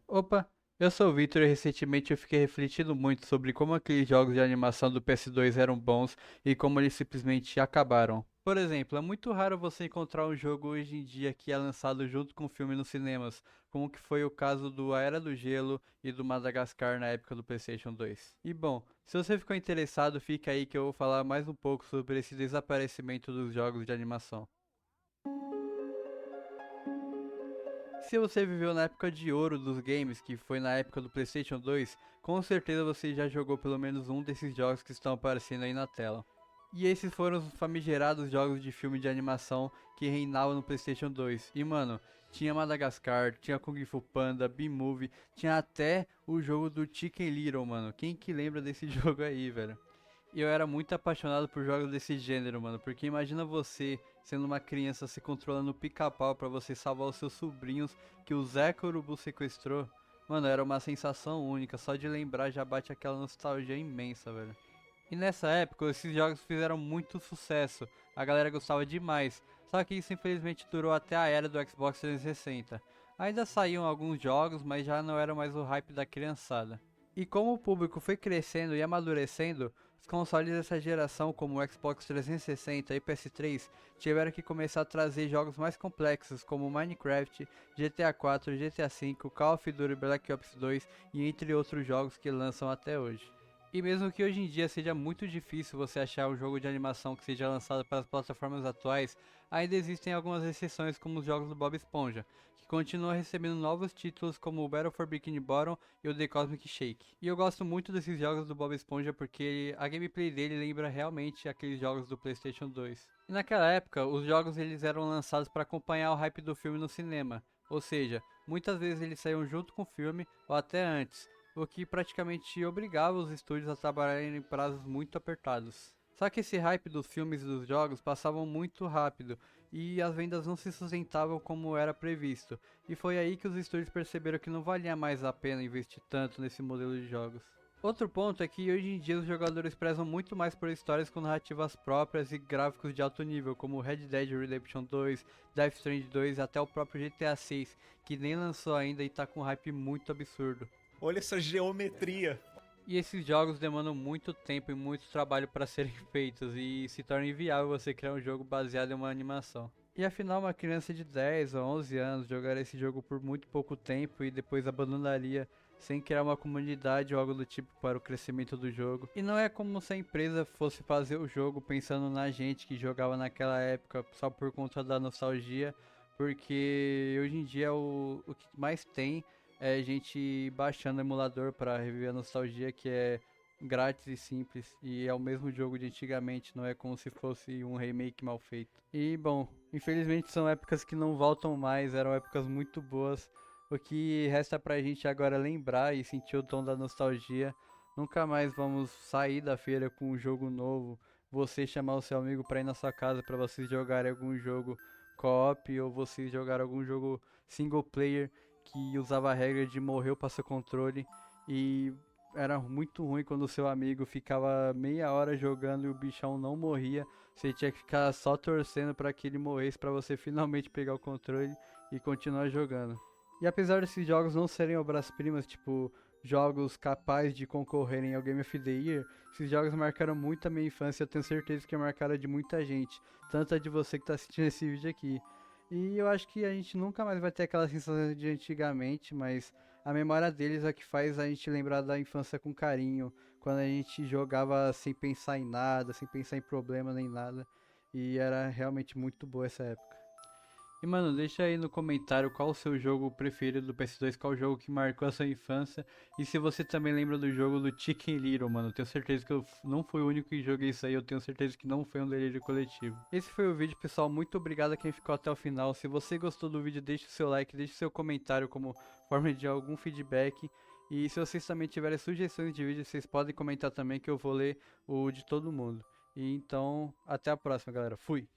Opa, eu sou o Victor e recentemente eu fiquei refletindo muito sobre como aqueles jogos de animação do PS2 eram bons e como eles simplesmente acabaram. Por exemplo, é muito raro você encontrar um jogo hoje em dia que é lançado junto com o filme nos cinemas, como que foi o caso do A Era do Gelo e do Madagascar na época do PlayStation 2. E bom, se você ficou interessado, fica aí que eu vou falar mais um pouco sobre esse desaparecimento dos jogos de animação. Se você viveu na época de ouro dos games, que foi na época do PlayStation 2, com certeza você já jogou pelo menos um desses jogos que estão aparecendo aí na tela. E esses foram os famigerados jogos de filme de animação que reinavam no PlayStation 2. E mano, tinha Madagascar, tinha Kung Fu Panda, B-Movie, tinha até o jogo do Chicken Little, mano. Quem que lembra desse jogo aí, velho? E eu era muito apaixonado por jogos desse gênero, mano. Porque imagina você, sendo uma criança, se controlando o pica-pau pra você salvar os seus sobrinhos que o Zé Urubu sequestrou. Mano, era uma sensação única. Só de lembrar já bate aquela nostalgia imensa, velho. E nessa época, esses jogos fizeram muito sucesso. A galera gostava demais. Só que isso infelizmente durou até a era do Xbox 360. Ainda saíam alguns jogos, mas já não era mais o hype da criançada. E como o público foi crescendo e amadurecendo, os consoles dessa geração, como o Xbox 360 e PS3, tiveram que começar a trazer jogos mais complexos, como Minecraft, GTA 4, GTA 5, Call of Duty Black Ops 2 e entre outros jogos que lançam até hoje. E mesmo que hoje em dia seja muito difícil você achar um jogo de animação que seja lançado para as plataformas atuais, ainda existem algumas exceções como os jogos do Bob Esponja, que continuam recebendo novos títulos como o Battle for Bikini Bottom e o The Cosmic Shake. E eu gosto muito desses jogos do Bob Esponja porque a gameplay dele lembra realmente aqueles jogos do PlayStation 2. E naquela época, os jogos eles eram lançados para acompanhar o hype do filme no cinema, ou seja, muitas vezes eles saíam junto com o filme ou até antes, o que praticamente obrigava os estúdios a trabalharem em prazos muito apertados. Só que esse hype dos filmes e dos jogos passavam muito rápido e as vendas não se sustentavam como era previsto, e foi aí que os estúdios perceberam que não valia mais a pena investir tanto nesse modelo de jogos. Outro ponto é que hoje em dia os jogadores prezam muito mais por histórias com narrativas próprias e gráficos de alto nível, como Red Dead Redemption 2, Death Stranding 2 e até o próprio GTA 6, que nem lançou ainda e tá com um hype muito absurdo. Olha essa geometria. E esses jogos demandam muito tempo e muito trabalho para serem feitos e se torna inviável você criar um jogo baseado em uma animação. E afinal, uma criança de 10 ou 11 anos jogaria esse jogo por muito pouco tempo e depois abandonaria sem criar uma comunidade ou algo do tipo para o crescimento do jogo. E não é como se a empresa fosse fazer o jogo pensando na gente que jogava naquela época só por conta da nostalgia, porque hoje em dia o que mais tem é gente baixando emulador para reviver a nostalgia, que é grátis e simples, e é o mesmo jogo de antigamente, não é como se fosse um remake mal feito. E bom, infelizmente são épocas que não voltam mais, eram épocas muito boas. O que resta pra gente agora é lembrar e sentir o tom da nostalgia. Nunca mais vamos sair da feira com um jogo novo, você chamar o seu amigo para ir na sua casa para vocês jogarem algum jogo co-op ou vocês jogar algum jogo single player que usava a regra de morrer o passa-controle e era muito ruim quando o seu amigo ficava meia hora jogando e o bichão não morria. Você tinha que ficar só torcendo para que ele morresse para você finalmente pegar o controle e continuar jogando. E apesar desses jogos não serem obras-primas, tipo jogos capazes de concorrerem ao Game of the Year, esses jogos marcaram muito a minha infância, eu tenho certeza que marcaram a de muita gente, tanto a de você que está assistindo esse vídeo aqui. E eu acho que a gente nunca mais vai ter aquela sensação de antigamente, mas a memória deles é que faz a gente lembrar da infância com carinho, quando a gente jogava sem pensar em nada, sem pensar em problema nem nada, e era realmente muito boa essa época. E mano, deixa aí no comentário qual o seu jogo preferido do PS2, qual o jogo que marcou a sua infância. E se você também lembra do jogo do Chicken Little, mano. Eu tenho certeza que eu não fui o único que joguei isso aí, eu tenho certeza que não foi um delírio coletivo. Esse foi o vídeo, pessoal. Muito obrigado a quem ficou até o final. Se você gostou do vídeo, deixe o seu like, deixe o seu comentário como forma de algum feedback. E se vocês também tiverem sugestões de vídeo, vocês podem comentar também que eu vou ler o de todo mundo. E então, até a próxima, galera. Fui!